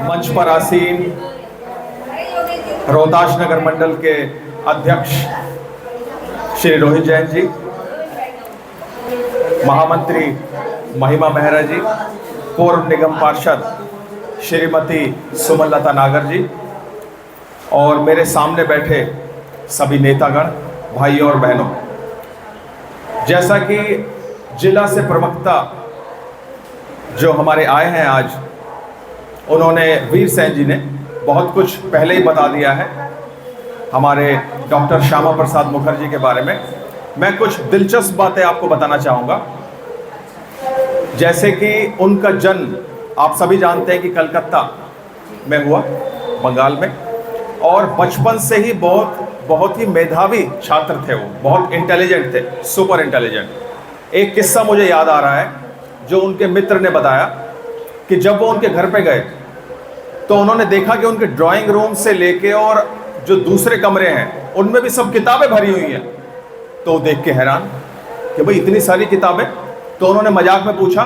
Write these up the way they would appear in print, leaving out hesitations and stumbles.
मंच पर आसीन रोहतास नगर मंडल के अध्यक्ष श्री रोहित जैन जी, महामंत्री महिमा मेहरा जी, पूर्व निगम पार्षद श्रीमती सुमनलता नागर जी और मेरे सामने बैठे सभी नेतागण, भाइयों और बहनों, जैसा कि जिला से प्रवक्ता जो हमारे आए हैं आज, उन्होंने वीर सेन जी ने बहुत कुछ पहले ही बता दिया है हमारे डॉक्टर श्यामा प्रसाद मुखर्जी के बारे में। मैं कुछ दिलचस्प बातें आपको बताना चाहूँगा। जैसे कि उनका जन्म आप सभी जानते हैं कि कलकत्ता में हुआ, बंगाल में, और बचपन से ही बहुत ही मेधावी छात्र थे। वो बहुत इंटेलिजेंट थे, सुपर इंटेलिजेंट। एक किस्सा मुझे याद आ रहा है जो उनके मित्र ने बताया कि जब वो उनके घर पे गए तो उन्होंने देखा कि उनके ड्राइंग रूम से लेके और जो दूसरे कमरे हैं उनमें भी सब किताबें भरी हुई हैं। तो वो देख के हैरान कि भाई इतनी सारी किताबें। तो उन्होंने मजाक में पूछा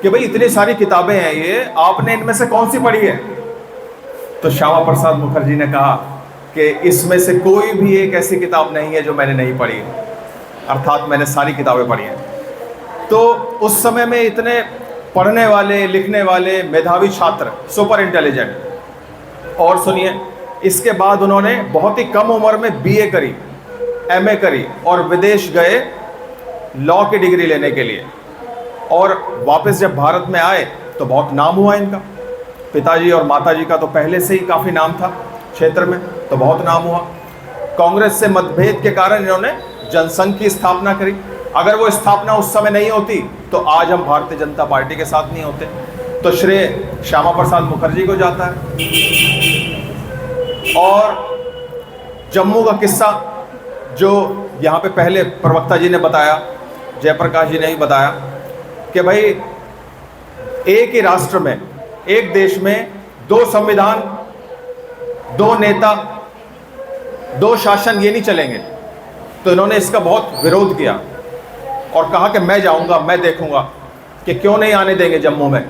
कि भाई इतनी सारी किताबें हैं, ये आपने इनमें से कौन सी पढ़ी है? तो श्यामा प्रसाद मुखर्जी ने कहा कि इसमें से कोई भी एक ऐसी किताब नहीं है जो मैंने नहीं पढ़ी है, अर्थात मैंने सारी किताबें पढ़ी हैं। तो उस समय में इतने पढ़ने वाले, लिखने वाले, मेधावी छात्र, सुपर इंटेलिजेंट। और सुनिए, इसके बाद उन्होंने बहुत ही कम उम्र में बीए करी, एमए करी और विदेश गए लॉ की डिग्री लेने के लिए। और वापस जब भारत में आए तो बहुत नाम हुआ इनका। पिताजी और माताजी का तो पहले से ही काफ़ी नाम था क्षेत्र में, तो बहुत नाम हुआ। कांग्रेस से मतभेद के कारण इन्होंने जनसंघ की स्थापना करी। अगर वो स्थापना उस समय नहीं होती तो आज हम भारतीय जनता पार्टी के साथ नहीं होते। तो श्रेय श्यामा प्रसाद मुखर्जी को जाता है। और जम्मू का किस्सा जो यहाँ पे पहले प्रवक्ता जी ने बताया, जयप्रकाश जी ने भी बताया कि भाई एक ही राष्ट्र में, एक देश में दो संविधान, दो नेता, दो शासन, ये नहीं चलेंगे। तो इन्होंने इसका बहुत विरोध किया और कहा कि मैं जाऊंगा, मैं देखूंगा कि क्यों नहीं आने देंगे जम्मू में।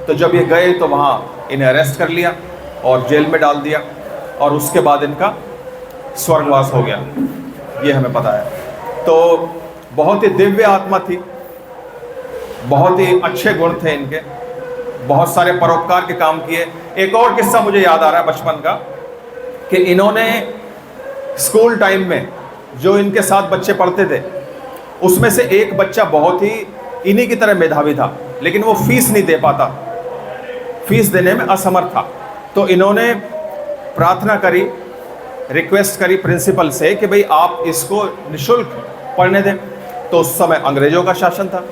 तो जब ये गए तो वहाँ इन्हें अरेस्ट कर लिया और जेल में डाल दिया और उसके बाद इनका स्वर्गवास हो गया, ये हमें पता है। तो बहुत ही दिव्य आत्मा थी, बहुत ही अच्छे गुण थे इनके, बहुत सारे परोपकार के काम किए। एक और किस्सा मुझे याद आ रहा है बचपन का कि इन्होंने स्कूल टाइम में जो इनके साथ बच्चे पढ़ते थे उसमें से एक बच्चा बहुत ही इन्हीं की तरह मेधावी था, लेकिन वो फीस नहीं दे पाता, फीस देने में असमर्थ था। तो इन्होंने प्रार्थना करी, रिक्वेस्ट करी प्रिंसिपल से कि भाई आप इसको निःशुल्क पढ़ने दें। तो उस समय अंग्रेजों का शासन था,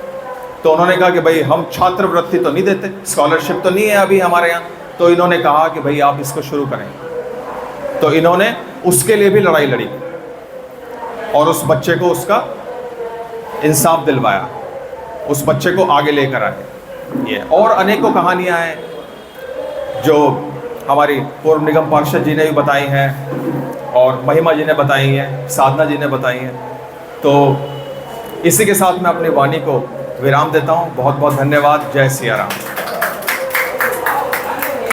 तो उन्होंने कहा कि भाई हम छात्रवृत्ति तो नहीं देते, स्कॉलरशिप तो नहीं है अभी हमारे यहाँ। तो इन्होंने कहा कि भाई आप इसको शुरू करें। तो इन्होंने उसके लिए भी लड़ाई लड़ी और उस बच्चे को उसका इंसाफ दिलवाया, उस बच्चे को आगे लेकर आए। ये और अनेकों कहानियाँ हैं जो हमारी पूर्व निगम पार्षद जी ने भी बताई हैं और महिमा जी ने बताई हैं, साधना जी ने बताई हैं। तो इसी के साथ मैं अपनी वाणी को विराम देता हूँ। बहुत बहुत धन्यवाद। जय सिया राम।